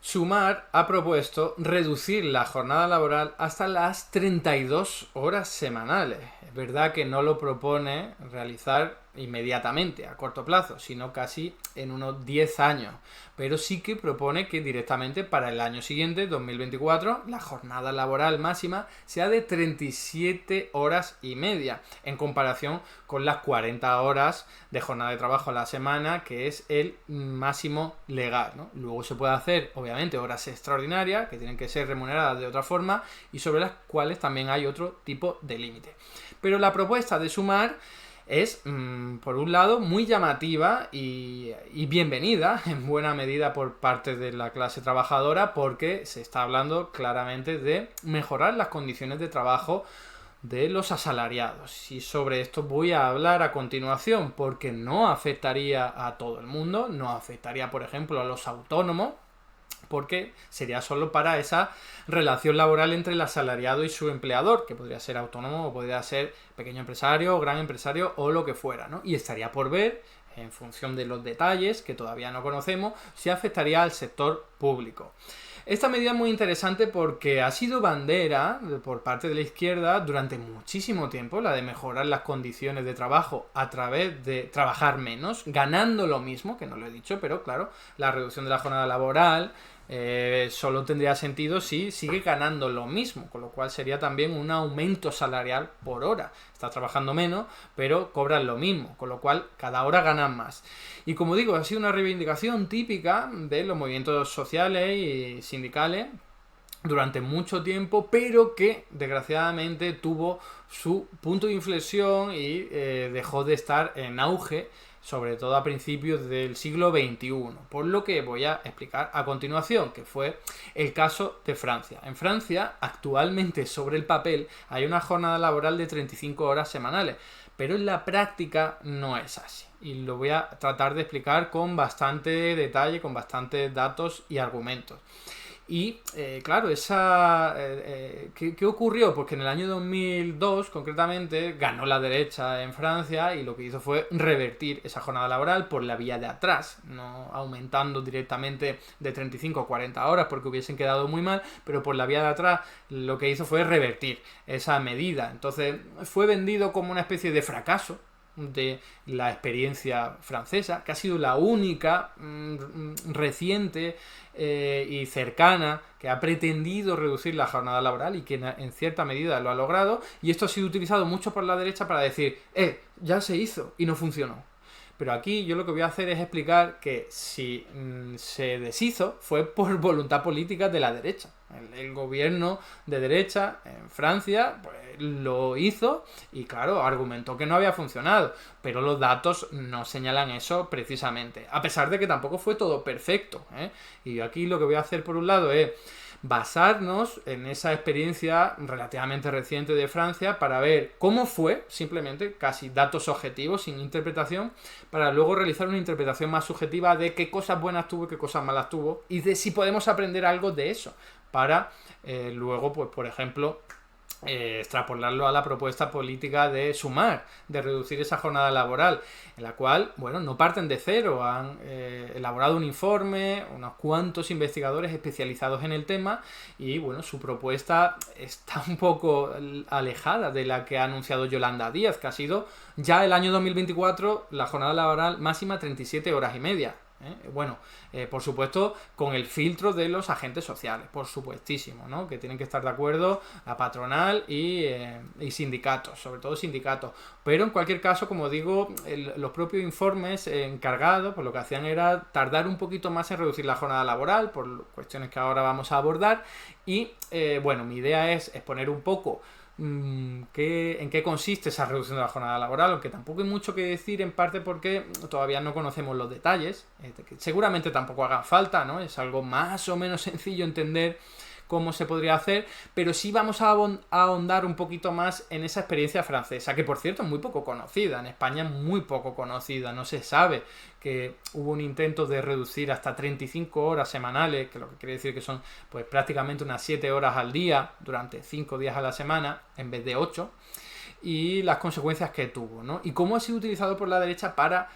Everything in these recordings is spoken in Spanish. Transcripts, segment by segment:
Sumar ha propuesto reducir la jornada laboral hasta las 32 horas semanales. Es verdad que no lo propone realizar inmediatamente, a corto plazo, sino casi en unos 10 años. Pero sí que propone que directamente para el año siguiente, 2024, la jornada laboral máxima sea de 37 horas y media, en comparación con las 40 horas de jornada de trabajo a la semana, que es el máximo legal, ¿no? Luego se puede hacer, obviamente, horas extraordinarias, que tienen que ser remuneradas de otra forma, y sobre las cuales también hay otro tipo de límite. Pero la propuesta de Sumar es, por un lado, muy llamativa y bienvenida en buena medida por parte de la clase trabajadora, porque se está hablando claramente de mejorar las condiciones de trabajo de los asalariados. Y sobre esto voy a hablar a continuación, porque no afectaría a todo el mundo, no afectaría, por ejemplo, a los autónomos, porque sería solo para esa relación laboral entre el asalariado y su empleador, que podría ser autónomo o podría ser pequeño empresario, gran empresario o lo que fuera, ¿no? Y estaría por ver, en función de los detalles que todavía no conocemos, si afectaría al sector público. Esta medida es muy interesante porque ha sido bandera por parte de la izquierda durante muchísimo tiempo, la de mejorar las condiciones de trabajo a través de trabajar menos, ganando lo mismo, que no lo he dicho, pero claro, la reducción de la jornada laboral solo tendría sentido si sigue ganando lo mismo, con lo cual sería también un aumento salarial por hora. Estás trabajando menos, pero cobras lo mismo, con lo cual cada hora ganas más. Y como digo, ha sido una reivindicación típica de los movimientos sociales y sindicales durante mucho tiempo, pero que desgraciadamente tuvo su punto de inflexión y dejó de estar en auge, sobre todo a principios del siglo XXI, por lo que voy a explicar a continuación, que fue el caso de Francia. En Francia, actualmente sobre el papel, hay una jornada laboral de 35 horas semanales, pero en la práctica no es así. Y lo voy a tratar de explicar con bastante detalle, con bastantes datos y argumentos. Y claro, ¿qué ocurrió? Pues que en el año 2002, concretamente, ganó la derecha en Francia y lo que hizo fue revertir esa jornada laboral por la vía de atrás, no aumentando directamente de 35 a 40 horas porque hubiesen quedado muy mal, pero por la vía de atrás lo que hizo fue revertir esa medida. Entonces fue vendido como una especie de fracaso de la experiencia francesa, que ha sido la única reciente y cercana que ha pretendido reducir la jornada laboral y que en cierta medida lo ha logrado, y esto ha sido utilizado mucho por la derecha para decir, ya se hizo y no funcionó. Pero aquí yo lo que voy a hacer es explicar que si se deshizo fue por voluntad política de la derecha. El gobierno de derecha en Francia pues, lo hizo y claro, argumentó que no había funcionado. Pero los datos no señalan eso precisamente. A pesar de que tampoco fue todo perfecto. Y aquí lo que voy a hacer por un lado es basarnos en esa experiencia relativamente reciente de Francia para ver cómo fue, simplemente, casi datos objetivos, sin interpretación, para luego realizar una interpretación más subjetiva de qué cosas buenas tuvo y qué cosas malas tuvo, y de si podemos aprender algo de eso, para luego, pues por ejemplo, extrapolarlo a la propuesta política de Sumar, de reducir esa jornada laboral, en la cual, bueno, no parten de cero, han elaborado un informe, unos cuantos investigadores especializados en el tema, y bueno, su propuesta está un poco alejada de la que ha anunciado Yolanda Díaz, que ha sido ya el año 2024 la jornada laboral máxima 37 horas y media. Bueno, por supuesto, con el filtro de los agentes sociales, por supuestísimo, ¿no? Que tienen que estar de acuerdo la patronal y sindicatos, sobre todo sindicatos. Pero en cualquier caso, como digo, los propios informes encargados, pues lo que hacían era tardar un poquito más en reducir la jornada laboral, por cuestiones que ahora vamos a abordar. Y bueno, mi idea es exponer un poco en qué consiste esa reducción de la jornada laboral, aunque tampoco hay mucho que decir, en parte porque todavía no conocemos los detalles, que seguramente tampoco hagan falta, ¿no? Es algo más o menos sencillo entender cómo se podría hacer, pero sí vamos a ahondar un poquito más en esa experiencia francesa, que por cierto es muy poco conocida, en España muy poco conocida, no se sabe que hubo un intento de reducir hasta 35 horas semanales, que lo que quiere decir que son pues prácticamente unas 7 horas al día, durante 5 días a la semana, en vez de 8, y las consecuencias que tuvo, ¿no? Y cómo ha sido utilizado por la derecha para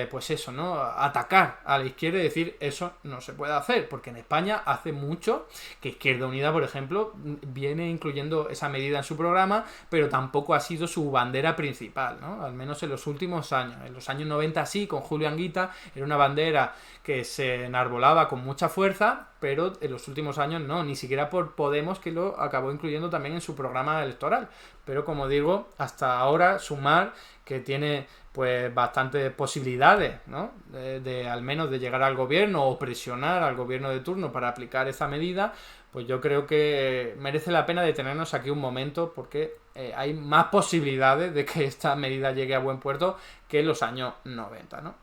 pues eso, ¿no? Atacar a la izquierda y decir eso no se puede hacer, porque en España hace mucho que Izquierda Unida, por ejemplo, viene incluyendo esa medida en su programa, pero tampoco ha sido su bandera principal, ¿no? Al menos en los últimos años. En los años 90 sí, con Julio Anguita, era una bandera que se enarbolaba con mucha fuerza, pero en los últimos años no, ni siquiera por Podemos, que lo acabó incluyendo también en su programa electoral. Pero como digo, hasta ahora Sumar, que tiene pues bastantes posibilidades, ¿no? De al menos de llegar al gobierno o presionar al gobierno de turno para aplicar esa medida, pues yo creo que merece la pena detenernos aquí un momento, porque hay más posibilidades de que esta medida llegue a buen puerto que en los años 90, ¿no?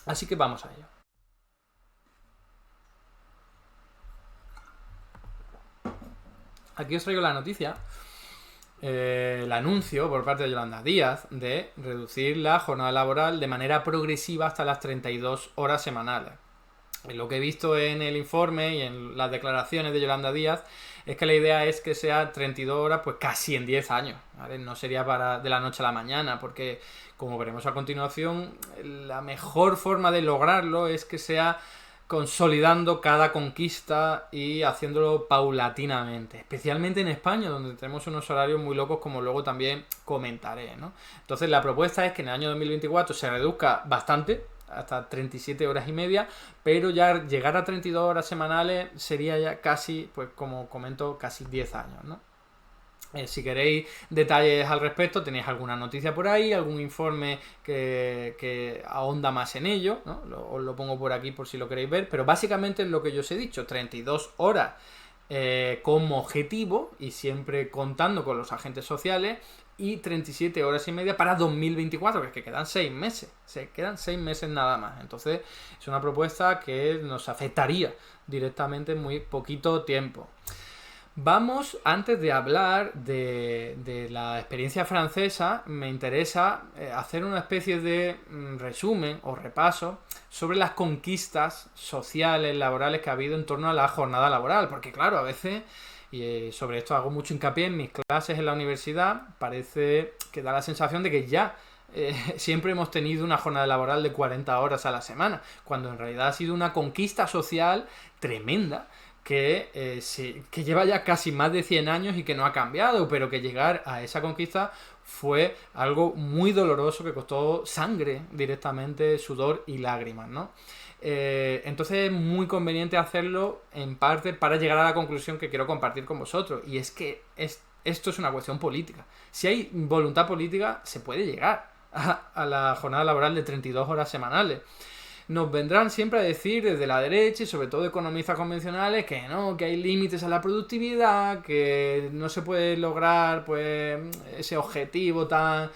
Así que vamos a ello. Aquí os traigo la noticia, el anuncio por parte de Yolanda Díaz de reducir la jornada laboral de manera progresiva hasta las 32 horas semanales. Lo que he visto en el informe y en las declaraciones de Yolanda Díaz es que la idea es que sea 32 horas pues casi en 10 años, ¿vale? No sería para de la noche a la mañana, porque como veremos a continuación, la mejor forma de lograrlo es que sea consolidando cada conquista y haciéndolo paulatinamente, especialmente en España, donde tenemos unos horarios muy locos, como luego también comentaré, ¿no? Entonces la propuesta es que en el año 2024 se reduzca bastante, hasta 37 horas y media, pero ya llegar a 32 horas semanales sería ya casi, pues como comento, casi 10 años, ¿no? Si queréis detalles al respecto, tenéis alguna noticia por ahí, algún informe que ahonda más en ello, ¿no? Os lo pongo por aquí por si lo queréis ver, pero básicamente es lo que yo os he dicho, 32 horas como objetivo y siempre contando con los agentes sociales, y 37 horas y media para 2024, que es que quedan 6 meses, quedan 6 meses nada más. Entonces es una propuesta que nos afectaría directamente en muy poquito tiempo. Vamos, antes de hablar de la experiencia francesa, me interesa hacer una especie de resumen o repaso sobre las conquistas sociales, laborales que ha habido en torno a la jornada laboral, porque claro, a veces, y sobre esto hago mucho hincapié en mis clases en la universidad, parece que da la sensación de que ya siempre hemos tenido una jornada laboral de 40 horas a la semana, cuando en realidad ha sido una conquista social tremenda, que lleva ya casi más de 100 años y que no ha cambiado, pero que llegar a esa conquista fue algo muy doloroso, que costó sangre directamente, sudor y lágrimas, ¿no? Entonces es muy conveniente hacerlo en parte para llegar a la conclusión que quiero compartir con vosotros, y es que esto es una cuestión política. Si hay voluntad política, se puede llegar a la jornada laboral de 32 horas semanales. Nos vendrán siempre a decir desde la derecha y sobre todo economistas convencionales que no, que hay límites a la productividad, que no se puede lograr pues ese objetivo tan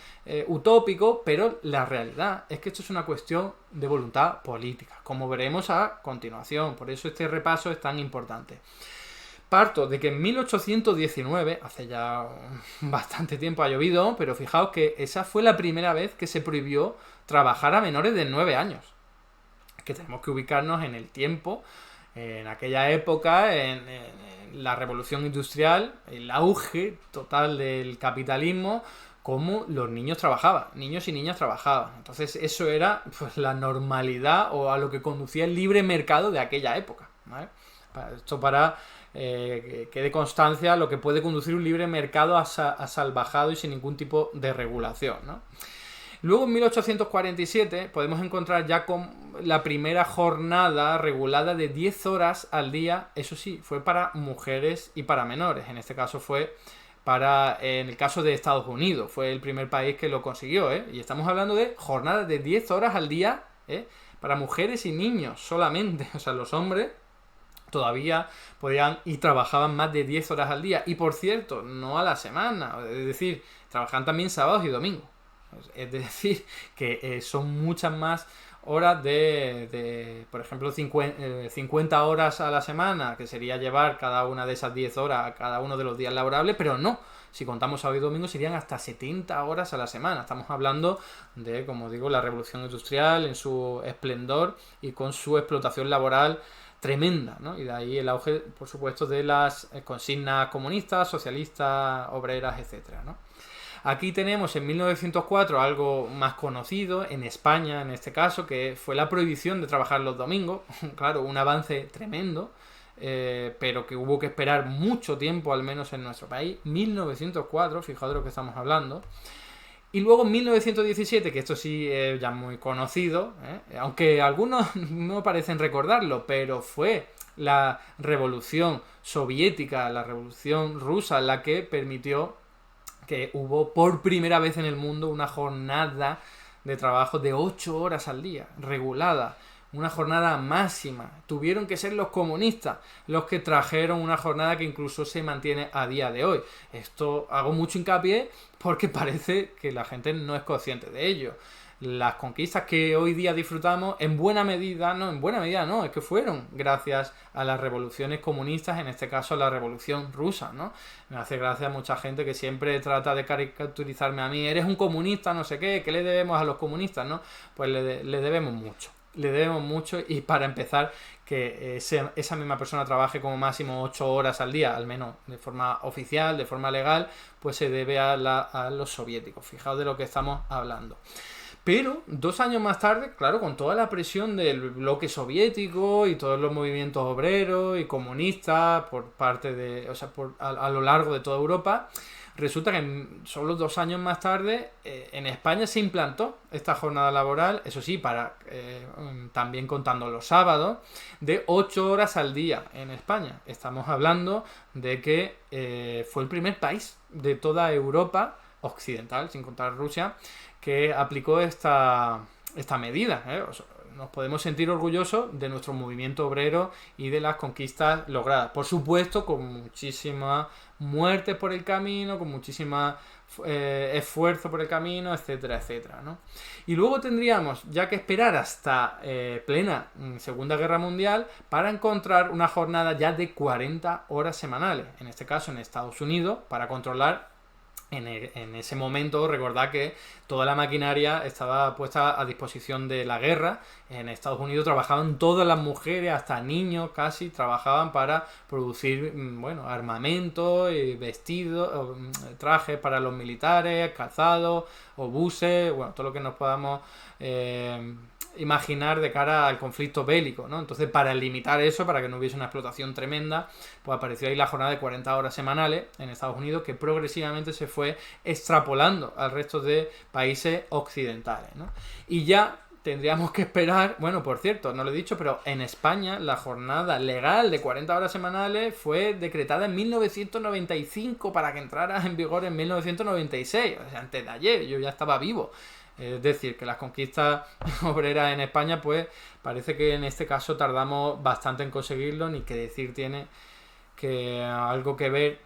utópico, pero la realidad es que esto es una cuestión de voluntad política, como veremos a continuación. Por eso este repaso es tan importante. Parto de que en 1819, hace ya bastante tiempo ha llovido, pero fijaos que esa fue la primera vez que se prohibió trabajar a menores de 9 años. Que tenemos que ubicarnos en el tiempo, en aquella época, en la revolución industrial, el auge total del capitalismo, cómo los niños trabajaban, niños y niñas trabajaban. Entonces eso era pues la normalidad o a lo que conducía el libre mercado de aquella época, ¿vale? Esto para que quede constancia lo que puede conducir un libre mercado a salvajado y sin ningún tipo de regulación, ¿no? Luego en 1847 podemos encontrar ya con la primera jornada regulada de 10 horas al día, eso sí, fue para mujeres y para menores. En este caso fue en el caso de Estados Unidos, fue el primer país que lo consiguió, ¿eh? Y estamos hablando de jornadas de 10 horas al día, ¿eh? Para mujeres y niños solamente, o sea, los hombres todavía podían y trabajaban más de 10 horas al día. Y por cierto, no a la semana, es decir, trabajaban también sábados y domingos. Es decir, que son muchas más horas por ejemplo, 50 horas a la semana, que sería llevar cada una de esas 10 horas a cada uno de los días laborables, pero no, si contamos sábado y domingo serían hasta 70 horas a la semana. Estamos hablando de, como digo, la revolución industrial en su esplendor y con su explotación laboral tremenda, ¿no? Y de ahí el auge, por supuesto, de las consignas comunistas, socialistas, obreras, etcétera, ¿no? Aquí tenemos en 1904 algo más conocido, en España en este caso, que fue la prohibición de trabajar los domingos. Claro, un avance tremendo, pero que hubo que esperar mucho tiempo, al menos en nuestro país. 1904, fijaos de lo que estamos hablando. Y luego en 1917, que esto sí es ya muy conocido, aunque algunos no parecen recordarlo, pero fue la revolución soviética, la revolución rusa, la que permitió que hubo por primera vez en el mundo una jornada de trabajo de 8 horas al día, regulada, una jornada máxima. Tuvieron que ser los comunistas los que trajeron una jornada que incluso se mantiene a día de hoy. Esto hago mucho hincapié porque parece que la gente no es consciente de ello. Las conquistas que hoy día disfrutamos en buena medida no, es que fueron gracias a las revoluciones comunistas, en este caso la revolución rusa, ¿no? Me hace gracia mucha gente que siempre trata de caricaturizarme a mí, eres un comunista, no sé qué le debemos a los comunistas, ¿no? Pues le debemos mucho. Le debemos mucho, y para empezar que esa misma persona trabaje como máximo 8 horas al día, al menos de forma oficial, de forma legal, pues se debe a los soviéticos. Fijaos de lo que estamos hablando. Pero 2 años más tarde, claro, con toda la presión del bloque soviético y todos los movimientos obreros y comunistas por parte de, a lo largo de toda Europa, resulta que solo 2 años más tarde en España se implantó esta jornada laboral, eso sí, también contando los sábados, de 8 horas al día en España. Estamos hablando de que fue el primer país de toda Europa occidental, sin contar Rusia, que aplicó esta medida. Nos podemos sentir orgullosos de nuestro movimiento obrero y de las conquistas logradas. Por supuesto, con muchísimas muertes por el camino, con muchísima esfuerzo por el camino, etcétera, etcétera, ¿no? Y luego tendríamos ya que esperar hasta plena Segunda Guerra Mundial para encontrar una jornada ya de 40 horas semanales. En este caso en Estados Unidos, para controlar. En ese momento, recordad que toda la maquinaria estaba puesta a disposición de la guerra. En Estados Unidos trabajaban todas las mujeres, hasta niños casi, trabajaban para producir armamento, vestidos, trajes para los militares, calzados, obuses, todo lo que nos podamos imaginar de cara al conflicto bélico, ¿no? Entonces, para limitar eso, para que no hubiese una explotación tremenda, pues apareció ahí la jornada de 40 horas semanales en Estados Unidos, que progresivamente se fue extrapolando al resto de países occidentales, ¿no? Y ya tendríamos que esperar, por cierto, no lo he dicho, pero en España la jornada legal de 40 horas semanales fue decretada en 1995 para que entrara en vigor en 1996, o sea, antes de ayer, yo ya estaba vivo. Es decir, que las conquistas obreras en España, pues parece que en este caso tardamos bastante en conseguirlo, ni que decir tiene que algo que ver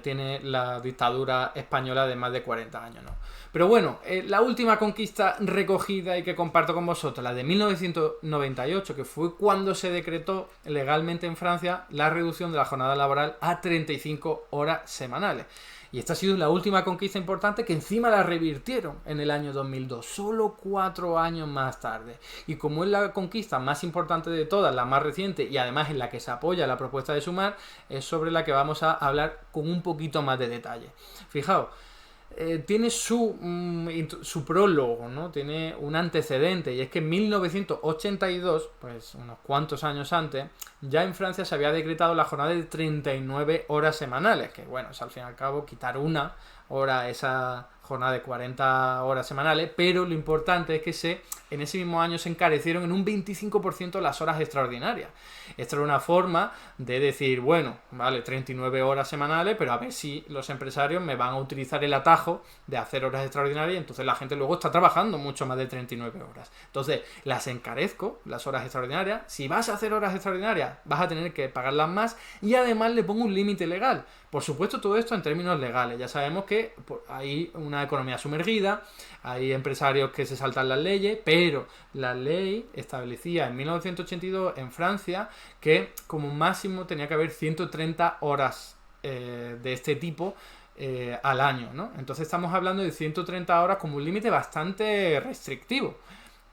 tiene la dictadura española de más de 40 años, ¿no? Pero bueno, la última conquista recogida y que comparto con vosotros, la de 1998, que fue cuando se decretó legalmente en Francia la reducción de la jornada laboral a 35 horas semanales. Y esta ha sido la última conquista importante, que encima la revirtieron en el año 2002, solo 4 años más tarde. Y como es la conquista más importante de todas, la más reciente, y además en la que se apoya la propuesta de Sumar, es sobre la que vamos a hablar con un poquito más de detalle. Fijaos, tiene su prólogo, ¿no? Tiene un antecedente, y es que en 1982, pues unos cuantos años antes, ya en Francia se había decretado la jornada de 39 horas semanales, que es al fin y al cabo quitar una hora esa jornada de 40 horas semanales, pero lo importante es que en ese mismo año se encarecieron en un 25% las horas extraordinarias. Esta era una forma de decir, 39 horas semanales, pero a ver si los empresarios me van a utilizar el atajo de hacer horas extraordinarias, y entonces la gente luego está trabajando mucho más de 39 horas. Entonces, las encarezco, las horas extraordinarias. Si vas a hacer horas extraordinarias, vas a tener que pagarlas más, y además le pongo un límite legal. Por supuesto, todo esto en términos legales. Ya sabemos que hay una economía sumergida, hay empresarios que se saltan las leyes, pero la ley establecía en 1982 en Francia que como máximo tenía que haber 130 horas de este tipo al año, ¿no? Entonces estamos hablando de 130 horas como un límite bastante restrictivo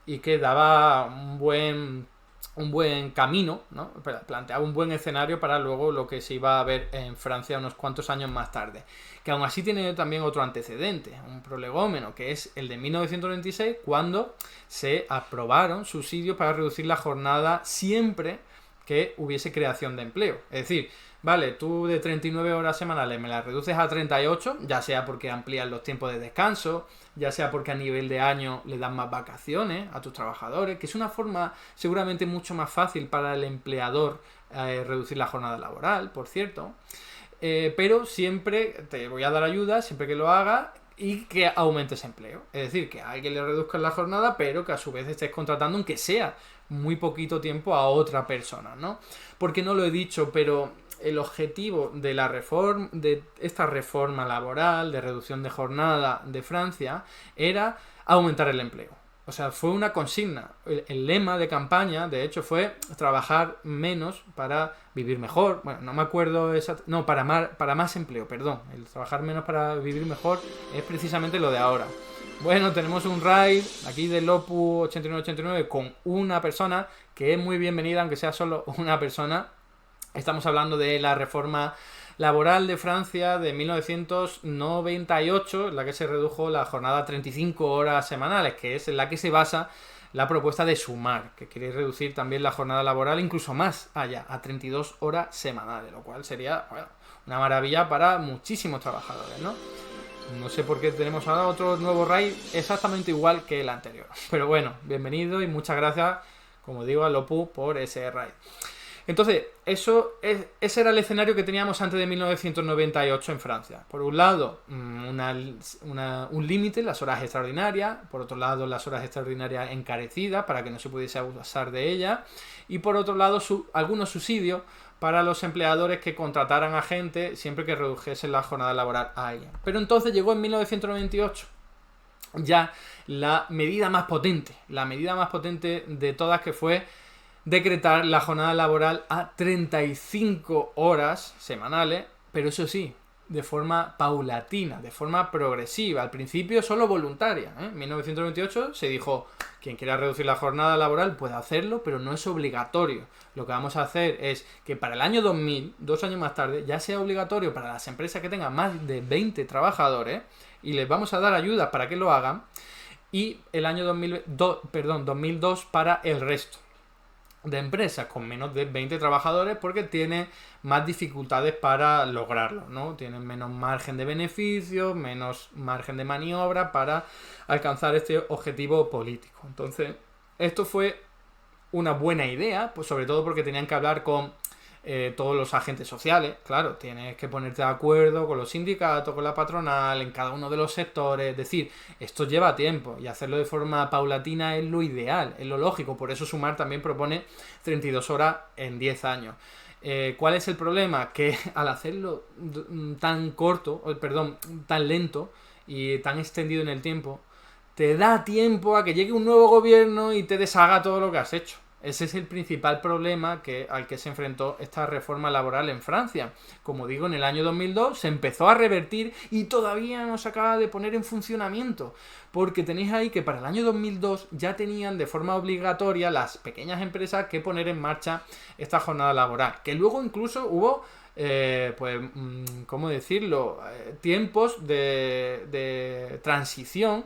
y que daba un buen un buen camino, ¿no? Planteaba un buen escenario para luego lo que se iba a ver en Francia unos cuantos años más tarde. Que aún así tiene también otro antecedente, un prolegómeno, que es el de 1926, cuando se aprobaron subsidios para reducir la jornada siempre que hubiese creación de empleo. Es decir, vale, tú de 39 horas semanales me las reduces a 38, ya sea porque amplías los tiempos de descanso, ya sea porque a nivel de año le dan más vacaciones a tus trabajadores, que es una forma seguramente mucho más fácil para el empleador reducir la jornada laboral, por cierto. Pero siempre te voy a dar ayuda, siempre que lo haga, y que aumentes empleo. Es decir, que a alguien le reduzcan la jornada, pero que a su vez estés contratando, aunque sea muy poquito tiempo, a otra persona, ¿no? Porque no lo he dicho, pero el objetivo de de esta reforma laboral, de reducción de jornada de Francia, era aumentar el empleo. O sea, fue una consigna. El lema de campaña, de hecho, fue trabajar menos para vivir mejor. Bueno, no me acuerdo exactamente. No, para más empleo, perdón. El trabajar menos para vivir mejor es precisamente lo de ahora. Bueno, tenemos un raid aquí de Lopu 8989 con una persona que es muy bienvenida, aunque sea solo una persona. Estamos hablando de la reforma laboral de Francia de 1998, en la que se redujo la jornada a 35 horas semanales, que es en la que se basa la propuesta de Sumar, que quiere reducir también la jornada laboral incluso más allá, a 32 horas semanales, lo cual sería, bueno, una maravilla para muchísimos trabajadores, ¿no? No sé por qué tenemos ahora otro nuevo raid exactamente igual que el anterior. Pero bueno, bienvenido y muchas gracias, como digo, a Lopu por ese raid. Entonces, ese era el escenario que teníamos antes de 1998 en Francia. Por un lado, un límite, las horas extraordinarias. Por otro lado, las horas extraordinarias encarecidas para que no se pudiese abusar de ellas. Y por otro lado, algunos subsidios para los empleadores que contrataran a gente siempre que redujesen la jornada laboral a ella. Pero entonces llegó en 1998 ya la medida más potente de todas, que fue decretar la jornada laboral a 35 horas semanales, pero eso sí, de forma paulatina, de forma progresiva. Al principio solo voluntaria. En 1928 se dijo, quien quiera reducir la jornada laboral puede hacerlo, pero no es obligatorio. Lo que vamos a hacer es que para el año 2000, 2 años más tarde, ya sea obligatorio para las empresas que tengan más de 20 trabajadores, y les vamos a dar ayudas para que lo hagan, y el año 2002 para el resto de empresas con menos de 20 trabajadores, porque tiene más dificultades para lograrlo, ¿no? Tienen menos margen de beneficio, menos margen de maniobra para alcanzar este objetivo político. Entonces, esto fue una buena idea, pues sobre todo porque tenían que hablar con todos los agentes sociales. Claro, tienes que ponerte de acuerdo con los sindicatos, con la patronal, en cada uno de los sectores. Es decir, esto lleva tiempo y hacerlo de forma paulatina es lo ideal, es lo lógico. Por eso Sumar también propone 32 horas en 10 años. ¿Cuál es el problema? Que al hacerlo tan tan lento y tan extendido en el tiempo, te da tiempo a que llegue un nuevo gobierno y te deshaga todo lo que has hecho. Ese es el principal problema al que se enfrentó esta reforma laboral en Francia. Como digo, en el año 2002 se empezó a revertir y todavía no se acaba de poner en funcionamiento. Porque tenéis ahí que para el año 2002 ya tenían de forma obligatoria las pequeñas empresas que poner en marcha esta jornada laboral. Que luego incluso hubo ¿cómo decirlo? Tiempos de transición,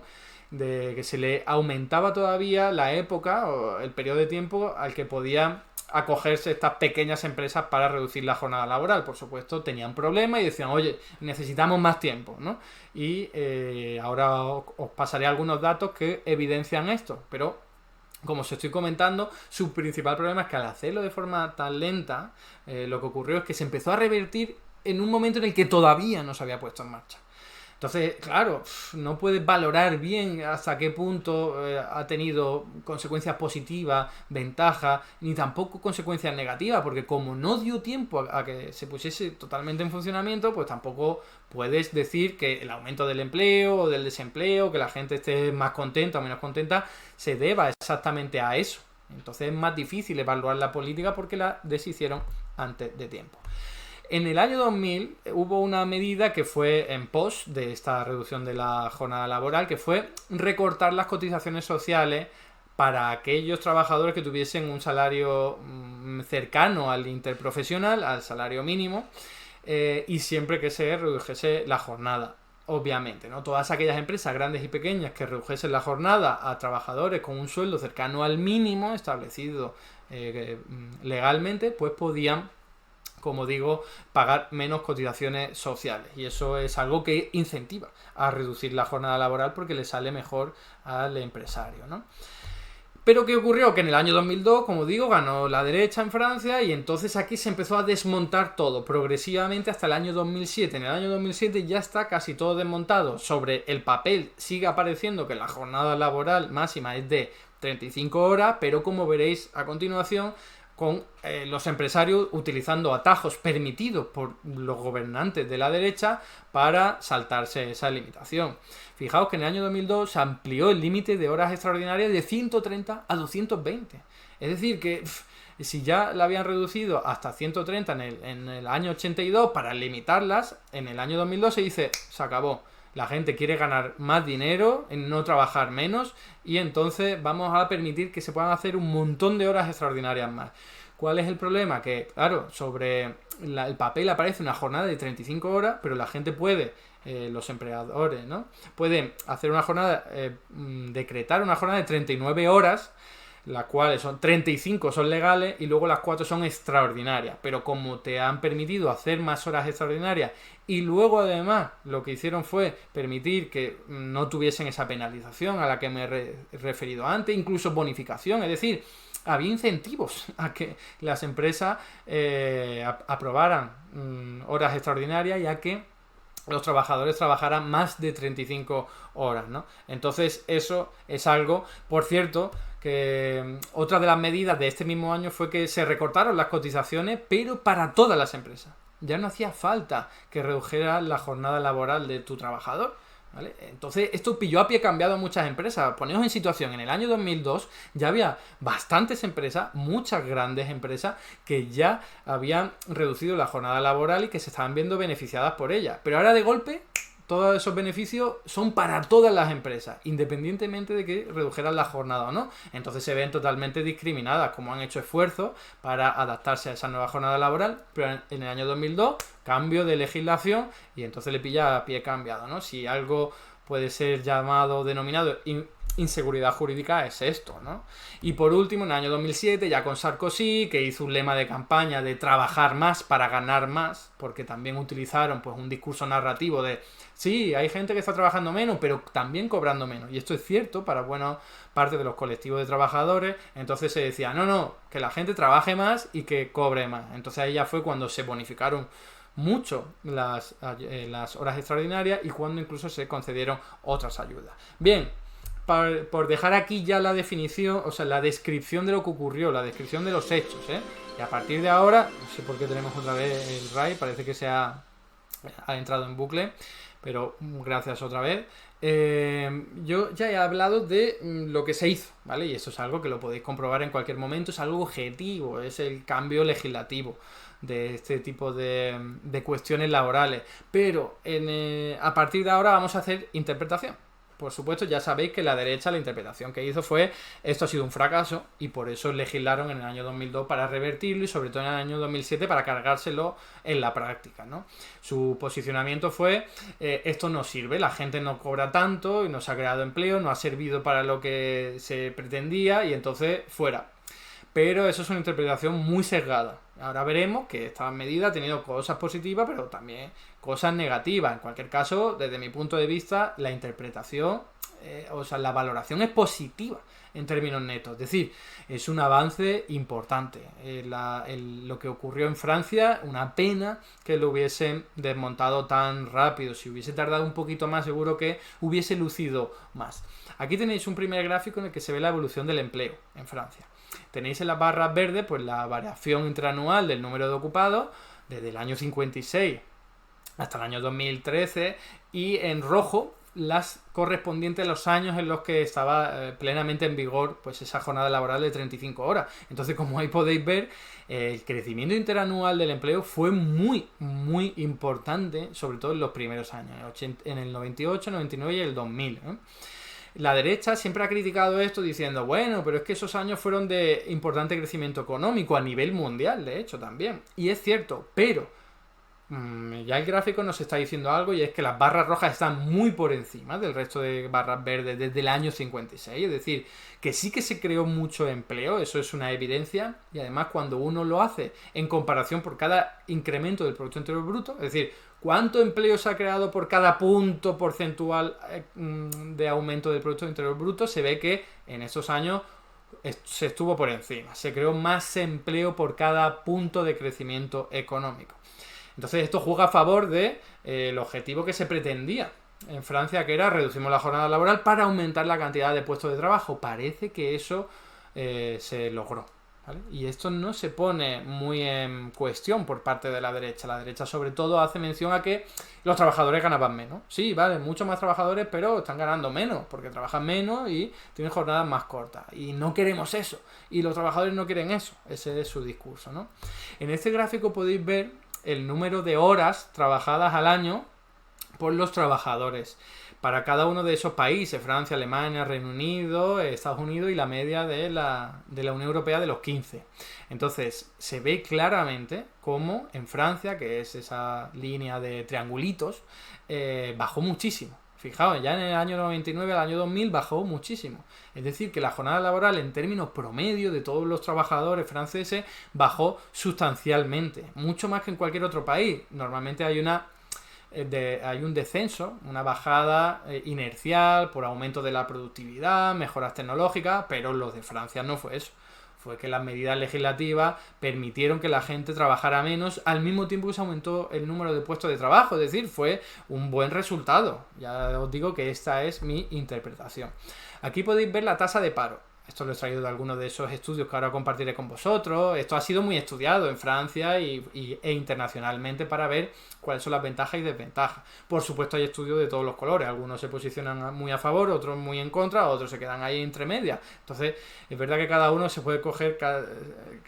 de que se le aumentaba todavía la época o el periodo de tiempo al que podían acogerse estas pequeñas empresas para reducir la jornada laboral. Por supuesto, tenían problemas y decían, oye, necesitamos más tiempo, ¿no? Y ahora os pasaré algunos datos que evidencian esto, pero como os estoy comentando, su principal problema es que al hacerlo de forma tan lenta, lo que ocurrió es que se empezó a revertir en un momento en el que todavía no se había puesto en marcha. Entonces, claro, no puedes valorar bien hasta qué punto ha tenido consecuencias positivas, ventajas, ni tampoco consecuencias negativas, porque como no dio tiempo a que se pusiese totalmente en funcionamiento, pues tampoco puedes decir que el aumento del empleo o del desempleo, que la gente esté más contenta o menos contenta, se deba exactamente a eso. Entonces es más difícil evaluar la política porque la deshicieron antes de tiempo. En el año 2000 hubo una medida que fue en pos de esta reducción de la jornada laboral, que fue recortar las cotizaciones sociales para aquellos trabajadores que tuviesen un salario cercano al interprofesional, al salario mínimo, y siempre que se redujese la jornada. Obviamente, ¿no? Todas aquellas empresas grandes y pequeñas que redujesen la jornada a trabajadores con un sueldo cercano al mínimo establecido legalmente, pues podían, como digo, pagar menos cotizaciones sociales. Y eso es algo que incentiva a reducir la jornada laboral porque le sale mejor al empresario, ¿no? Pero ¿qué ocurrió? Que en el año 2002, como digo, ganó la derecha en Francia y entonces aquí se empezó a desmontar todo progresivamente hasta el año 2007. En el año 2007 ya está casi todo desmontado. Sobre el papel sigue apareciendo que la jornada laboral máxima es de 35 horas, pero como veréis a continuación, con los empresarios utilizando atajos permitidos por los gobernantes de la derecha para saltarse esa limitación. Fijaos que en el año 2002 se amplió el límite de horas extraordinarias de 130 a 220. Es decir, que si ya la habían reducido hasta 130 en el año 82 para limitarlas, en el año 2002 se dice, se acabó. La gente quiere ganar más dinero, no trabajar menos, y entonces vamos a permitir que se puedan hacer un montón de horas extraordinarias más. ¿Cuál es el problema? Que, claro, sobre el papel aparece una jornada de 35 horas, pero la gente puede, los empleadores, ¿no? Pueden hacer una jornada, decretar una jornada de 39 horas, las cuales son 35 son legales y luego las 4 son extraordinarias. Pero como te han permitido hacer más horas extraordinarias y luego además lo que hicieron fue permitir que no tuviesen esa penalización a la que me he referido antes, incluso bonificación, es decir, había incentivos a que las empresas aprobaran horas extraordinarias y a que los trabajadores trabajaran más de 35 horas, ¿no? Entonces eso es algo, por cierto, que otra de las medidas de este mismo año fue que se recortaron las cotizaciones, pero para todas las empresas. Ya no hacía falta que redujera la jornada laboral de tu trabajador, ¿vale? Entonces esto pilló a pie cambiado a muchas empresas. Poneos en situación, en el año 2002 ya había bastantes empresas, muchas grandes empresas, que ya habían reducido la jornada laboral y que se estaban viendo beneficiadas por ella. Pero ahora de golpe todos esos beneficios son para todas las empresas, independientemente de que redujeran la jornada o no. Entonces se ven totalmente discriminadas, como han hecho esfuerzos para adaptarse a esa nueva jornada laboral, pero en el año 2002, cambio de legislación y entonces le pilla a pie cambiado, ¿no? Si algo puede ser llamado, denominado inseguridad jurídica es esto, ¿no? Y por último, en el año 2007, ya con Sarkozy, que hizo un lema de campaña de trabajar más para ganar más, porque también utilizaron pues un discurso narrativo de sí, hay gente que está trabajando menos, pero también cobrando menos. Y esto es cierto para buena parte de los colectivos de trabajadores. Entonces se decía, no, que la gente trabaje más y que cobre más. Entonces ahí ya fue cuando se bonificaron mucho las horas extraordinarias y cuando incluso se concedieron otras ayudas. Bien, por dejar aquí ya la definición, o sea, la descripción de lo que ocurrió, la descripción de los hechos, ¿eh? Y a partir de ahora, no sé por qué tenemos otra vez el RAI, parece que ha entrado en bucle, pero gracias otra vez. Yo ya he hablado de lo que se hizo, ¿vale? Y eso es algo que lo podéis comprobar en cualquier momento, es algo objetivo, es el cambio legislativo de este tipo de cuestiones laborales. Pero a partir de ahora vamos a hacer interpretación. Por supuesto, ya sabéis que la derecha, la interpretación que hizo fue esto ha sido un fracaso y por eso legislaron en el año 2002 para revertirlo y sobre todo en el año 2007 para cargárselo en la práctica, ¿no? Su posicionamiento fue esto no sirve, la gente no cobra tanto y no se ha creado empleo, no ha servido para lo que se pretendía y entonces fuera. Pero eso es una interpretación muy sesgada. Ahora veremos que esta medida ha tenido cosas positivas, pero también cosas negativas. En cualquier caso, desde mi punto de vista, la interpretación, la valoración es positiva en términos netos. Es decir, es un avance importante. Lo que ocurrió en Francia, una pena que lo hubiesen desmontado tan rápido. Si hubiese tardado un poquito más, seguro que hubiese lucido más. Aquí tenéis un primer gráfico en el que se ve la evolución del empleo en Francia. Tenéis en las barras verdes pues la variación interanual del número de ocupados desde el año 56 hasta el año 2013 y en rojo las correspondientes a los años en los que estaba plenamente en vigor pues esa jornada laboral de 35 horas. Entonces, como ahí podéis ver, el crecimiento interanual del empleo fue muy, muy importante, sobre todo en los primeros años, en el 98, 99 y el 2000, ¿eh? La derecha siempre ha criticado esto diciendo, bueno, pero es que esos años fueron de importante crecimiento económico a nivel mundial, de hecho, también. Y es cierto, pero ya el gráfico nos está diciendo algo, y es que las barras rojas están muy por encima del resto de barras verdes desde el año 56. Es decir, que sí que se creó mucho empleo, eso es una evidencia, y además cuando uno lo hace en comparación por cada incremento del Producto Interior Bruto, es decir, cuánto empleo se ha creado por cada punto porcentual de aumento del Producto Interior Bruto, se ve que en esos años se estuvo por encima, se creó más empleo por cada punto de crecimiento económico. Entonces esto juega a favor de el objetivo que se pretendía en Francia, que era reducimos la jornada laboral para aumentar la cantidad de puestos de trabajo. Parece que eso se logró, ¿vale? Y esto no se pone muy en cuestión por parte de la derecha. La derecha sobre todo hace mención a que los trabajadores ganaban menos. Sí, vale, muchos más trabajadores, pero están ganando menos porque trabajan menos y tienen jornadas más cortas. Y no queremos eso. Y los trabajadores no quieren eso. Ese es su discurso, ¿no? En este gráfico podéis ver el número de horas trabajadas al año por los trabajadores para cada uno de esos países: Francia, Alemania, Reino Unido, Estados Unidos, y la media de la Unión Europea de los 15. Entonces se ve claramente cómo en Francia, que es esa línea de triangulitos, bajó muchísimo. Fijaos, ya en el año 99 al año 2000 bajó muchísimo. Es decir, que la jornada laboral en términos promedio de todos los trabajadores franceses bajó sustancialmente, mucho más que en cualquier otro país. Normalmente hay un descenso, una bajada inercial por aumento de la productividad, mejoras tecnológicas, pero los de Francia no fue eso. Fue que las medidas legislativas permitieron que la gente trabajara menos al mismo tiempo que se aumentó el número de puestos de trabajo. Es decir, fue un buen resultado. Ya os digo que esta es mi interpretación. Aquí podéis ver la tasa de paro. Esto lo he traído de algunos de esos estudios que ahora compartiré con vosotros. Esto ha sido muy estudiado en Francia e internacionalmente para ver cuáles son las ventajas y desventajas. Por supuesto hay estudios de todos los colores. Algunos se posicionan muy a favor, otros muy en contra, otros se quedan ahí entre medias. Entonces es verdad que cada uno se puede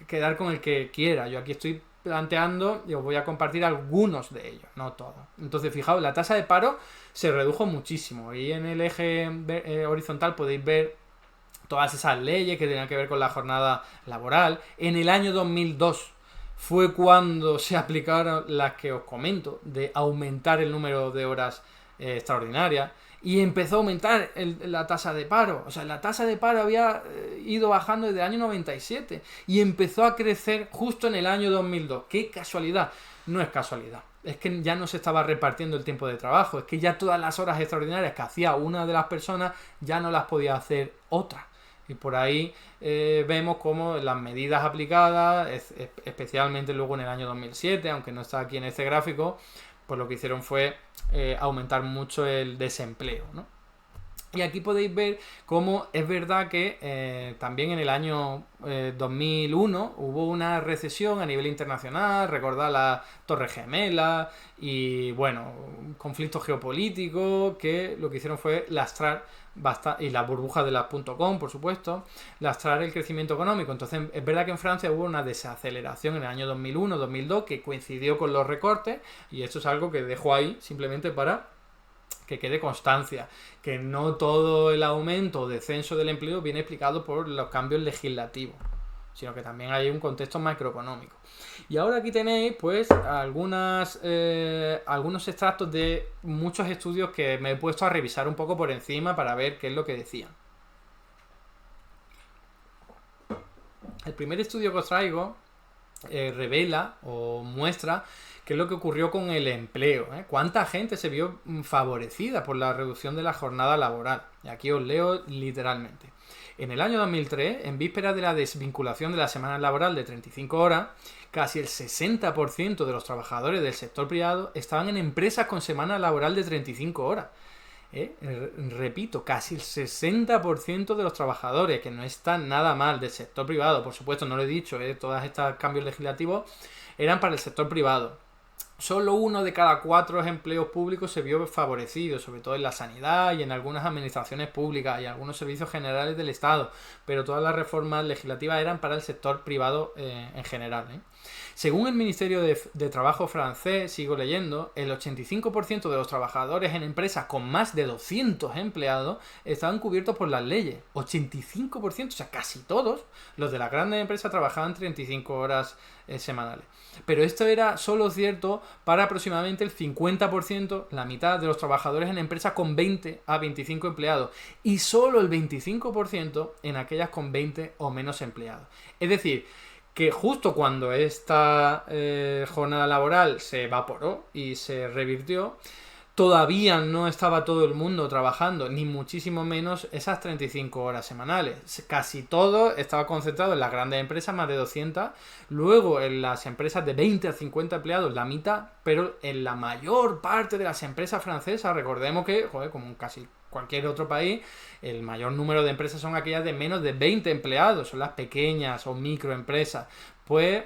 quedar con el que quiera. Yo aquí estoy planteando y os voy a compartir algunos de ellos, no todos. Entonces fijaos, la tasa de paro se redujo muchísimo. Y en el eje horizontal podéis ver todas esas leyes que tenían que ver con la jornada laboral. En el año 2002 fue cuando se aplicaron las que os comento, de aumentar el número de horas extraordinarias, y empezó a aumentar la tasa de paro. O sea, la tasa de paro había ido bajando desde el año 97 y empezó a crecer justo en el año 2002. ¡Qué casualidad! No es casualidad. Es que ya no se estaba repartiendo el tiempo de trabajo. Es que ya todas las horas extraordinarias que hacía una de las personas ya no las podía hacer otra. Y por ahí vemos cómo las medidas aplicadas, especialmente luego en el año 2007, aunque no está aquí en este gráfico, pues lo que hicieron fue aumentar mucho el desempleo, ¿no? Y aquí podéis ver cómo es verdad que también en el año 2001 hubo una recesión a nivel internacional. Recordad las Torres Gemelas y, bueno, conflictos geopolíticos que lo que hicieron fue lastrar y la burbuja de las .com, por supuesto, lastrar el crecimiento económico. Entonces es verdad que en Francia hubo una desaceleración en el año 2001-2002 que coincidió con los recortes, y esto es algo que dejo ahí simplemente para que quede constancia, que no todo el aumento o descenso del empleo viene explicado por los cambios legislativos, sino que también hay un contexto macroeconómico. Y ahora aquí tenéis pues algunos extractos de muchos estudios que me he puesto a revisar un poco por encima para ver qué es lo que decían. El primer estudio que os traigo revela o muestra qué es lo que ocurrió con el empleo, ¿eh? Cuánta gente se vio favorecida por la reducción de la jornada laboral. Y aquí os leo literalmente. En el año 2003, en vísperas de la desvinculación de la semana laboral de 35 horas, casi el 60% de los trabajadores del sector privado estaban en empresas con semana laboral de 35 horas. Repito, casi el 60% de los trabajadores, que no está nada mal, del sector privado. Por supuesto, no lo he dicho, todos estos cambios legislativos eran para el sector privado. solo 1 de cada 4 empleos públicos se vio favorecido, sobre todo en la sanidad y en algunas administraciones públicas y algunos servicios generales del Estado, pero todas las reformas legislativas eran para el sector privado en general, ¿eh? Según el Ministerio de Trabajo francés, sigo leyendo, el 85% de los trabajadores en empresas con más de 200 empleados estaban cubiertos por las leyes. 85%, o sea, casi todos los de las grandes empresas trabajaban 35 horas semanales. Pero esto era solo cierto para aproximadamente el 50%, la mitad de los trabajadores en empresas con 20 a 25 empleados, y solo el 25% en aquellas con 20 o menos empleados. Es decir, que justo cuando esta jornada laboral se evaporó y se revirtió, todavía no estaba todo el mundo trabajando, ni muchísimo menos esas 35 horas semanales. Casi todo estaba concentrado en las grandes empresas, más de 200, luego en las empresas de 20 a 50 empleados, la mitad, pero en la mayor parte de las empresas francesas, recordemos que, como en casi cualquier otro país, el mayor número de empresas son aquellas de menos de 20 empleados, son las pequeñas o microempresas, pues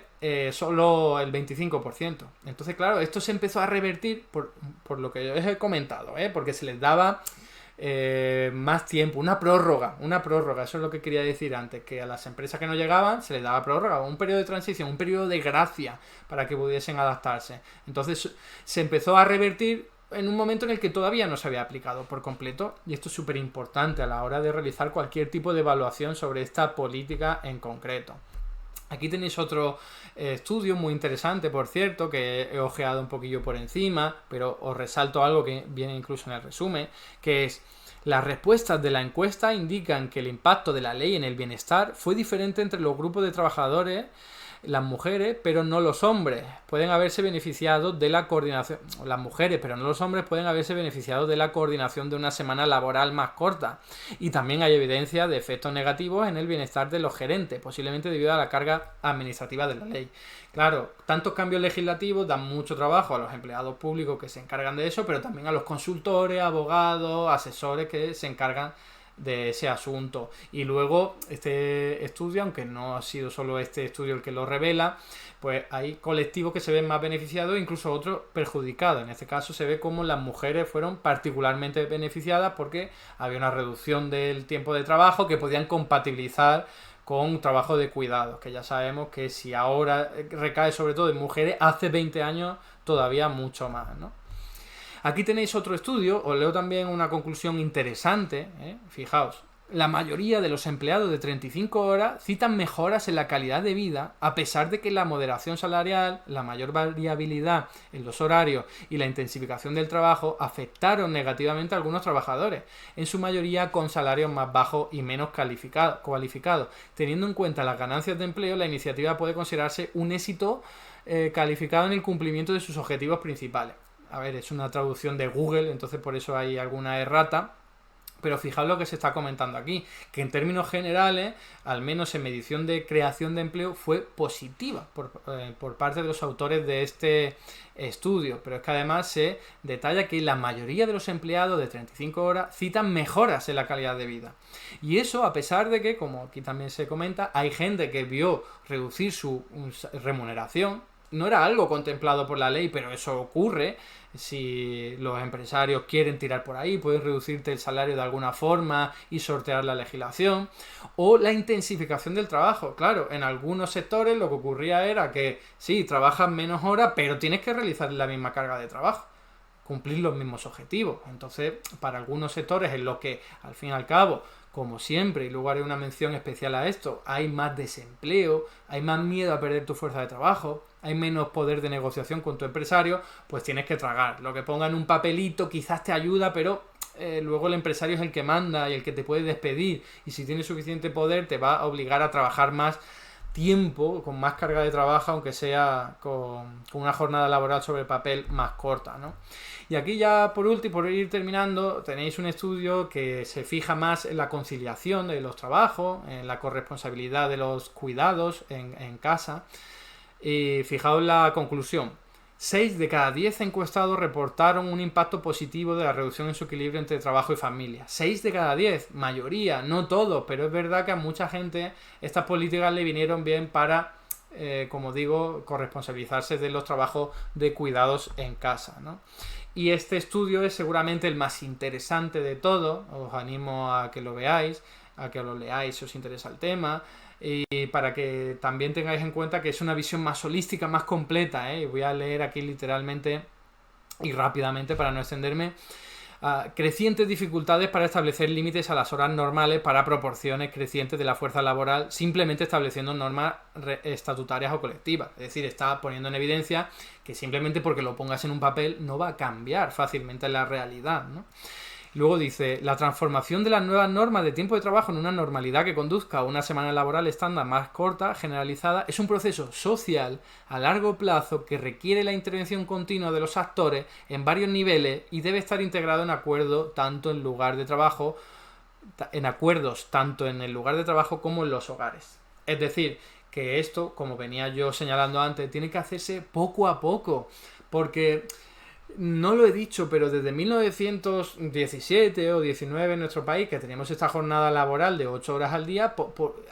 solo el 25%. Entonces, claro, esto se empezó a revertir por lo que yo les he comentado, porque se les daba más tiempo, una prórroga, eso es lo que quería decir antes, que a las empresas que no llegaban se les daba prórroga, un periodo de transición, un periodo de gracia para que pudiesen adaptarse. Entonces se empezó a revertir en un momento en el que todavía no se había aplicado por completo, y esto es súper importante a la hora de realizar cualquier tipo de evaluación sobre esta política en concreto. Aquí tenéis otro estudio muy interesante, por cierto, que he ojeado un poquillo por encima, pero os resalto algo que viene incluso en el resumen, que es: las respuestas de la encuesta indican que el impacto de la ley en el bienestar fue diferente entre los grupos de trabajadores, las mujeres, pero no los hombres. Pueden haberse beneficiado de la coordinación. Las mujeres, pero no los hombres, pueden haberse beneficiado de la coordinación de una semana laboral más corta. Y también hay evidencia de efectos negativos en el bienestar de los gerentes, posiblemente debido a la carga administrativa de la ley. Claro, tantos cambios legislativos dan mucho trabajo a los empleados públicos que se encargan de eso, pero también a los consultores, abogados, asesores que se encargan de ese asunto. Y luego este estudio, aunque no ha sido solo este estudio el que lo revela, pues hay colectivos que se ven más beneficiados e incluso otros perjudicados. En este caso se ve como las mujeres fueron particularmente beneficiadas porque había una reducción del tiempo de trabajo que podían compatibilizar con trabajo de cuidados, que ya sabemos que si ahora recae sobre todo en mujeres, hace 20 años todavía mucho más, ¿no? Aquí tenéis otro estudio, os leo también una conclusión interesante, fijaos. La mayoría de los empleados de 35 horas citan mejoras en la calidad de vida, a pesar de que la moderación salarial, la mayor variabilidad en los horarios y la intensificación del trabajo afectaron negativamente a algunos trabajadores, en su mayoría con salarios más bajos y menos cualificados. Teniendo en cuenta las ganancias de empleo, la iniciativa puede considerarse un éxito calificado en el cumplimiento de sus objetivos principales. A ver, es una traducción de Google, entonces por eso hay alguna errata. Pero fijaos lo que se está comentando aquí, que en términos generales, al menos en medición de creación de empleo, fue positiva por parte de los autores de este estudio. Pero es que además se detalla que la mayoría de los empleados de 35 horas citan mejoras en la calidad de vida. Y eso a pesar de que, como aquí también se comenta, hay gente que vio reducir su remuneración. No era algo contemplado por la ley, pero eso ocurre. Si los empresarios quieren tirar por ahí, pueden reducirte el salario de alguna forma y sortear la legislación. O la intensificación del trabajo. Claro, en algunos sectores lo que ocurría era que sí, trabajas menos horas, pero tienes que realizar la misma carga de trabajo, cumplir los mismos objetivos. Entonces, para algunos sectores en los que, al fin y al cabo, como siempre, y luego haré una mención especial a esto, hay más desempleo, hay más miedo a perder tu fuerza de trabajo, hay menos poder de negociación con tu empresario, pues tienes que tragar. Lo que ponga en un papelito quizás te ayuda, pero luego el empresario es el que manda y el que te puede despedir, y si tienes suficiente poder te va a obligar a trabajar más tiempo, con más carga de trabajo, aunque sea con una jornada laboral sobre el papel más corta, ¿no? Y aquí ya por último, por ir terminando, tenéis un estudio que se fija más en la conciliación de los trabajos, en la corresponsabilidad de los cuidados en casa. Y fijaos la conclusión. 6 de cada 10 encuestados reportaron un impacto positivo de la reducción en su equilibrio entre trabajo y familia. 6 de cada 10, mayoría, no todos, pero es verdad que a mucha gente estas políticas le vinieron bien para como digo, corresponsabilizarse de los trabajos de cuidados en casa, ¿no? Y este estudio es seguramente el más interesante de todo. Os animo a que lo veáis, a que lo leáis si os interesa el tema. Y para que también tengáis en cuenta que es una visión más holística, más completa, ¿eh? Voy a leer aquí literalmente y rápidamente para no extenderme. Crecientes dificultades para establecer límites a las horas normales para proporciones crecientes de la fuerza laboral, simplemente estableciendo normas estatutarias o colectivas. Es decir, está poniendo en evidencia que simplemente porque lo pongas en un papel no va a cambiar fácilmente la realidad, ¿no? Luego dice, la transformación de las nuevas normas de tiempo de trabajo en una normalidad que conduzca a una semana laboral estándar más corta, generalizada, es un proceso social a largo plazo que requiere la intervención continua de los actores en varios niveles y debe estar integrado en acuerdos tanto en el lugar de trabajo como en los hogares. Es decir, que esto, como venía yo señalando antes, tiene que hacerse poco a poco, porque no lo he dicho, pero desde 1917 o 19 en nuestro país, que teníamos esta jornada laboral de 8 horas al día,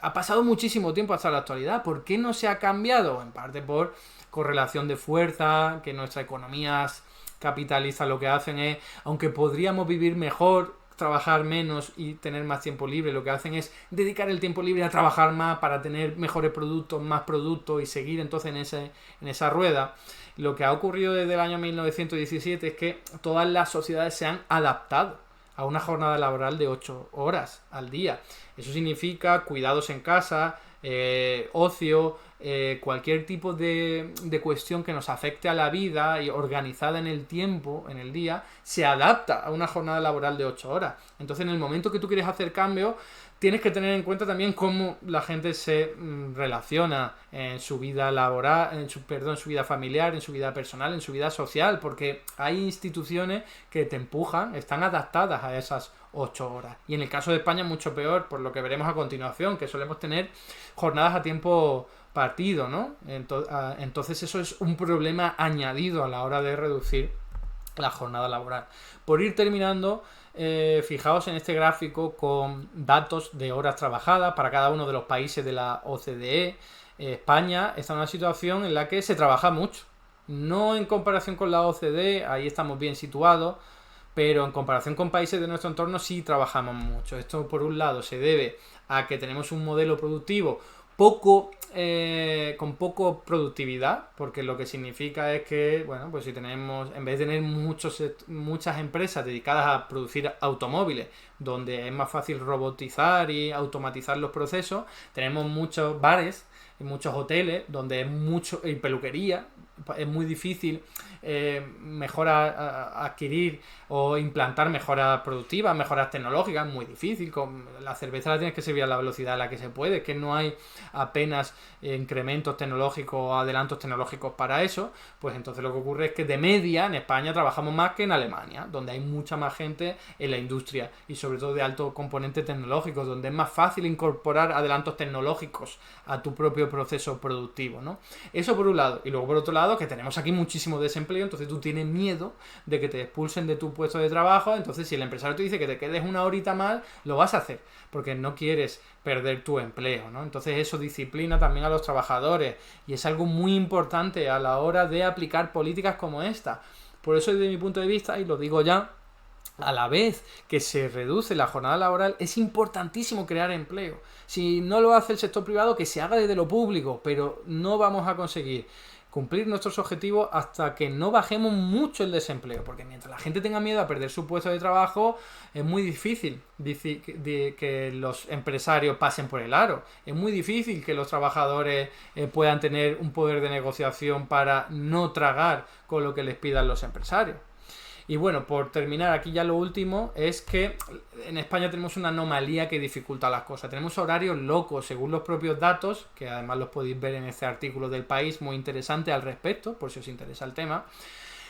ha pasado muchísimo tiempo hasta la actualidad. ¿Por qué no se ha cambiado? En parte por correlación de fuerza, que nuestras economías capitalistas lo que hacen es, aunque podríamos vivir mejor, trabajar menos y tener más tiempo libre, lo que hacen es dedicar el tiempo libre a trabajar más para tener mejores productos, más productos y seguir entonces en esa rueda. Lo que ha ocurrido desde el año 1917 es que todas las sociedades se han adaptado a una jornada laboral de 8 horas al día. Eso significa cuidados en casa, ocio, cualquier tipo de cuestión que nos afecte a la vida y organizada en el tiempo, en el día, se adapta a una jornada laboral de 8 horas. Entonces, en el momento que tú quieres hacer cambios, tienes que tener en cuenta también cómo la gente se relaciona en su vida laboral, en su vida familiar, en su vida personal, en su vida social, porque hay instituciones que te empujan, están adaptadas a esas 8 horas. Y en el caso de España mucho peor, por lo que veremos a continuación, que solemos tener jornadas a tiempo partido, ¿no? Entonces eso es un problema añadido a la hora de reducir la jornada laboral. Por ir terminando, fijaos en este gráfico con datos de horas trabajadas para cada uno de los países de la OCDE. España está en una situación en la que se trabaja mucho. No en comparación con la OCDE, ahí estamos bien situados, pero en comparación con países de nuestro entorno sí trabajamos mucho. Esto, por un lado, se debe a que tenemos un modelo productivo con poco productividad, porque lo que significa es que, bueno, pues si tenemos, en vez de tener muchas empresas dedicadas a producir automóviles, donde es más fácil robotizar y automatizar los procesos, tenemos muchos bares y muchos hoteles donde y peluquería, es muy difícil adquirir o implantar mejoras productivas, mejoras tecnológicas, muy difícil. Con la cerveza la tienes que servir a la velocidad a la que se puede, es que no hay apenas incrementos tecnológicos o adelantos tecnológicos para eso. Pues entonces lo que ocurre es que de media en España trabajamos más que en Alemania, donde hay mucha más gente en la industria y sobre todo de alto componente tecnológico, donde es más fácil incorporar adelantos tecnológicos a tu propio proceso productivo, ¿no? Eso por un lado. Y luego por otro lado, que tenemos aquí muchísimo desempleo, entonces tú tienes miedo de que te expulsen de tu puesto de trabajo. Entonces si el empresario te dice que te quedes una horita más, lo vas a hacer porque no quieres perder tu empleo, ¿no? Entonces eso disciplina también a los trabajadores y es algo muy importante a la hora de aplicar políticas como esta. Por eso, desde mi punto de vista, y lo digo ya, a la vez que se reduce la jornada laboral, es importantísimo crear empleo. Si no lo hace el sector privado, que se haga desde lo público, pero no vamos a conseguir cumplir nuestros objetivos hasta que no bajemos mucho el desempleo, porque mientras la gente tenga miedo a perder su puesto de trabajo, es muy difícil que los empresarios pasen por el aro, es muy difícil que los trabajadores puedan tener un poder de negociación para no tragar con lo que les pidan los empresarios. Y bueno, por terminar, aquí ya lo último es que en España tenemos una anomalía que dificulta las cosas. Tenemos horarios locos, según los propios datos, que además los podéis ver en este artículo del País, muy interesante al respecto, por si os interesa el tema.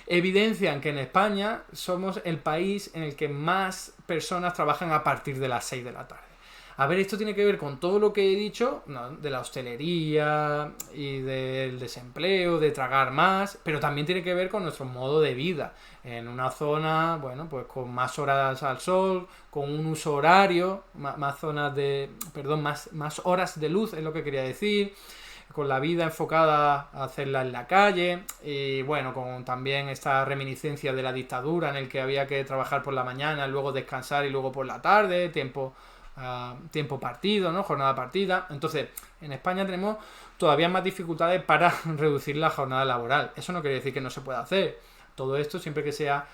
Evidencian que en España somos el país en el que más personas trabajan a partir de las 6 de la tarde. A ver, esto tiene que ver con todo lo que he dicho, ¿no?, de la hostelería y del desempleo, de tragar más, pero también tiene que ver con nuestro modo de vida. En una zona, bueno, pues con más horas al sol, con un uso horario, más horas de luz es lo que quería decir, con la vida enfocada a hacerla en la calle, y bueno, con también esta reminiscencia de la dictadura en el que había que trabajar por la mañana, luego descansar y luego por la tarde, tiempo partido, ¿no? Jornada partida. Entonces, en España tenemos todavía más dificultades para reducir la jornada laboral. Eso no quiere decir que no se pueda hacer. Todo esto, siempre que sea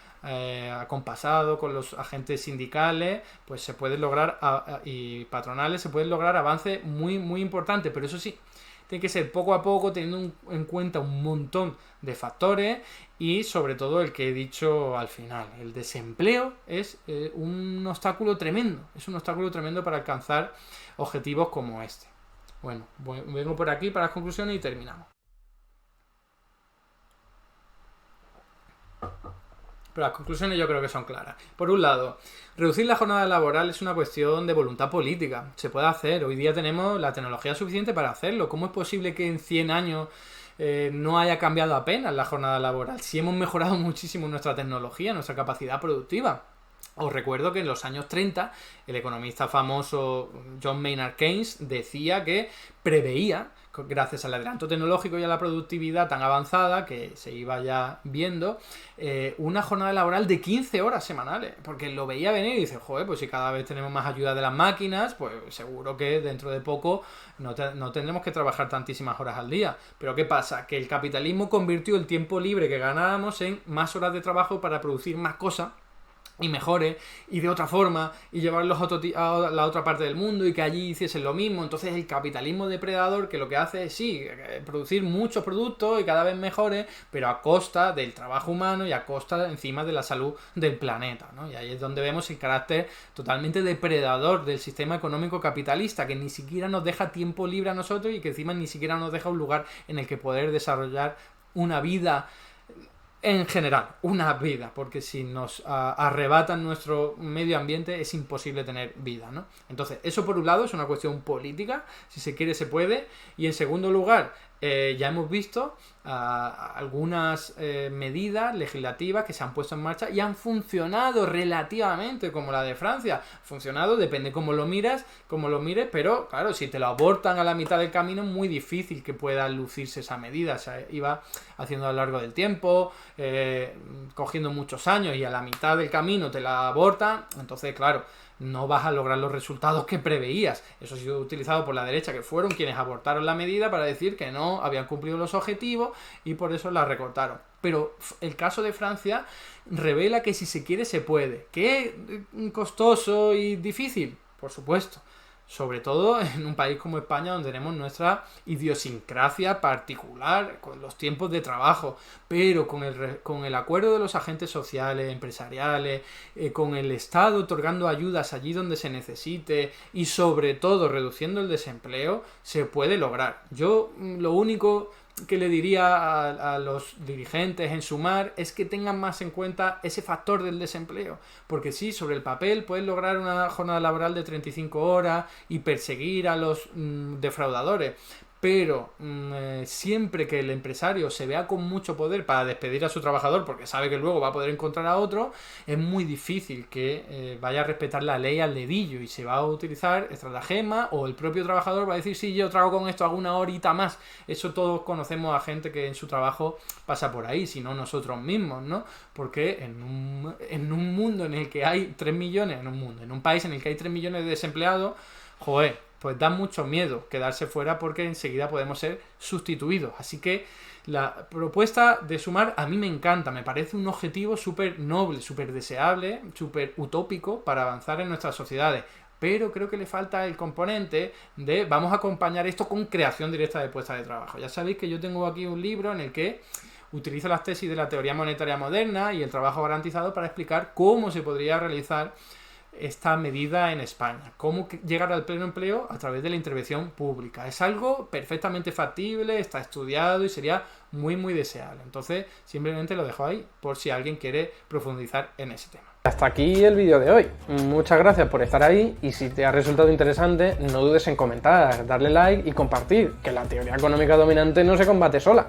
acompasado con los agentes sindicales, pues se puede lograr y patronales, se pueden lograr avances muy, muy importantes, pero eso sí, tiene que ser poco a poco, teniendo en cuenta un montón de factores y sobre todo el que he dicho al final. El desempleo es un obstáculo tremendo, para alcanzar objetivos como este. Bueno, vengo por aquí para las conclusiones y terminamos. Pero las conclusiones yo creo que son claras. Por un lado, reducir la jornada laboral es una cuestión de voluntad política. Se puede hacer. Hoy día tenemos la tecnología suficiente para hacerlo. ¿Cómo es posible que en 100 años no haya cambiado apenas la jornada laboral? Si hemos mejorado muchísimo nuestra tecnología, nuestra capacidad productiva. Os recuerdo que en los años 30 el economista famoso John Maynard Keynes decía que preveía, gracias al adelanto tecnológico y a la productividad tan avanzada que se iba ya viendo, una jornada laboral de 15 horas semanales, porque lo veía venir y dice, joder, pues si cada vez tenemos más ayuda de las máquinas, pues seguro que dentro de poco no tendremos que trabajar tantísimas horas al día. Pero ¿qué pasa? Que el capitalismo convirtió el tiempo libre que ganábamos en más horas de trabajo para producir más cosas y mejores, y de otra forma, y llevarlos a la otra parte del mundo y que allí hiciesen lo mismo. Entonces el capitalismo depredador, que lo que hace es sí, producir muchos productos y cada vez mejores, pero a costa del trabajo humano y a costa encima de la salud del planeta, ¿no? Y ahí es donde vemos el carácter totalmente depredador del sistema económico capitalista, que ni siquiera nos deja tiempo libre a nosotros y que encima ni siquiera nos deja un lugar en el que poder desarrollar una vida en general, una vida, porque si nos arrebatan nuestro medio ambiente es imposible tener vida, ¿no? Entonces, eso por un lado es una cuestión política, si se quiere se puede, y en segundo lugar, ya hemos visto algunas medidas legislativas que se han puesto en marcha y han funcionado relativamente, como la de Francia. Funcionado, depende cómo lo mires, pero claro, si te lo abortan a la mitad del camino es muy difícil que pueda lucirse esa medida. O sea, iba haciendo a lo largo del tiempo, cogiendo muchos años, y a la mitad del camino te la abortan, entonces claro, no vas a lograr los resultados que preveías. Eso ha sido utilizado por la derecha, que fueron quienes abortaron la medida para decir que no habían cumplido los objetivos y por eso la recortaron. Pero el caso de Francia revela que si se quiere se puede. ¿Qué es costoso y difícil? Por supuesto. Sobre todo en un país como España, donde tenemos nuestra idiosincrasia particular con los tiempos de trabajo, pero con el acuerdo de los agentes sociales, empresariales, con el Estado otorgando ayudas allí donde se necesite y sobre todo reduciendo el desempleo, se puede lograr. Yo lo único que le diría a los dirigentes en Sumar es que tengan más en cuenta ese factor del desempleo, porque sí, sobre el papel pueden lograr una jornada laboral de 35 horas y perseguir a los defraudadores, pero siempre que el empresario se vea con mucho poder para despedir a su trabajador porque sabe que luego va a poder encontrar a otro, es muy difícil que vaya a respetar la ley al dedillo y se va a utilizar estratagema, o el propio trabajador va a decir, sí, yo trabajo con esto, hago una horita más. Eso todos conocemos a gente que en su trabajo pasa por ahí, si no nosotros mismos, ¿no? Porque en un mundo en el que hay 3 millones, en un país en el que hay 3 millones de desempleados, joder, pues da mucho miedo quedarse fuera porque enseguida podemos ser sustituidos. Así que la propuesta de Sumar a mí me encanta, me parece un objetivo súper noble, súper deseable, súper utópico para avanzar en nuestras sociedades. Pero creo que le falta el componente de vamos a acompañar esto con creación directa de puestos de trabajo. Ya sabéis que yo tengo aquí un libro en el que utilizo las tesis de la teoría monetaria moderna y el trabajo garantizado para explicar cómo se podría realizar esta medida en España. Cómo llegar al pleno empleo a través de la intervención pública. Es algo perfectamente factible, está estudiado y sería muy muy deseable. Entonces simplemente lo dejo ahí por si alguien quiere profundizar en ese tema. Hasta aquí el vídeo de hoy. Muchas gracias por estar ahí y si te ha resultado interesante no dudes en comentar, darle like y compartir, que la teoría económica dominante no se combate sola.